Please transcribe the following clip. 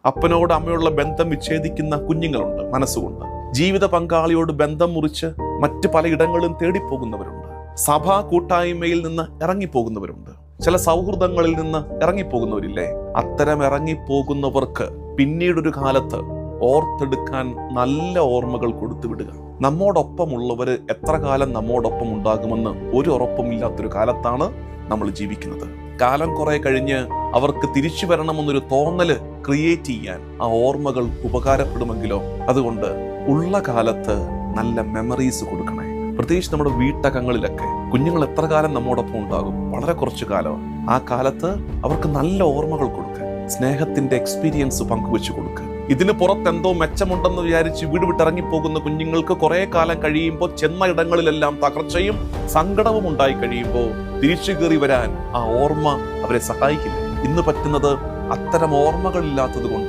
അപ്പനോട് അമ്മയുള്ള ബന്ധം വിച്ഛേദിക്കുന്ന കുഞ്ഞുങ്ങളുണ്ട് മനസ്സുകൊണ്ട്. ജീവിത പങ്കാളിയോട് ബന്ധം മുറിച്ച് മറ്റ് പലയിടങ്ങളും തേടിപ്പോകുന്നവരുണ്ട്. സഭാ കൂട്ടായ്മയിൽ നിന്ന് ഇറങ്ങിപ്പോകുന്നവരുണ്ട്. ചില സൗഹൃദങ്ങളിൽ നിന്ന് ഇറങ്ങിപ്പോകുന്നവരില്ലേ? അത്തരം ഇറങ്ങിപ്പോകുന്നവർക്ക് പിന്നീടൊരു കാലത്ത് ഓർത്തെടുക്കാൻ നല്ല ഓർമ്മകൾ കൊടുത്തുവിടുക. നമ്മോടൊപ്പമുള്ളവര് എത്ര കാലം നമ്മോടൊപ്പം ഉണ്ടാകുമെന്ന് ഒരു ഉറപ്പുമില്ലാത്തൊരു കാലത്താണ് നമ്മൾ ജീവിക്കുന്നത്. കാലം കുറെ കഴിഞ്ഞ് അവർക്ക് തിരിച്ചു വരണമെന്നൊരു തോന്നല് ക്രിയേറ്റ് ചെയ്യാൻ ആ ഓർമ്മകൾ ഉപകാരപ്പെടുമെങ്കിലോ. അതുകൊണ്ട് ഉള്ള കാലത്ത് നല്ല മെമ്മറീസ് കൊടുക്കണേ. പ്രത്യേകിച്ച് നമ്മുടെ വീട്ടകങ്ങളിലൊക്കെ കുഞ്ഞുങ്ങൾ എത്ര കാലം നമ്മോടൊപ്പം ഉണ്ടാകും? വളരെ കുറച്ചു കാലം. ആ കാലത്ത് അവർക്ക് നല്ല ഓർമ്മകൾ കൊടുക്കുക, സ്നേഹത്തിന്റെ എക്സ്പീരിയൻസ് പങ്കുവെച്ചു കൊടുക്കുക. ഇതിന് പുറത്തെന്തോ മെച്ചമുണ്ടെന്ന് വിചാരിച്ച് വീട് വിട്ടിറങ്ങിപ്പോകുന്ന കുഞ്ഞുങ്ങൾക്ക് കുറെ കാലം കഴിയുമ്പോൾ ചെന്ന ഇടങ്ങളിലെല്ലാം തകർച്ചയും സങ്കടവും ഉണ്ടായി കഴിയുമ്പോൾ തിരിച്ചു കയറി വരാൻ ആ ഓർമ്മ അവരെ സഹായിക്കില്ല. ഇന്ന് പറ്റുന്നത് അത്തരം ഓർമ്മകളില്ലാത്തത് കൊണ്ട്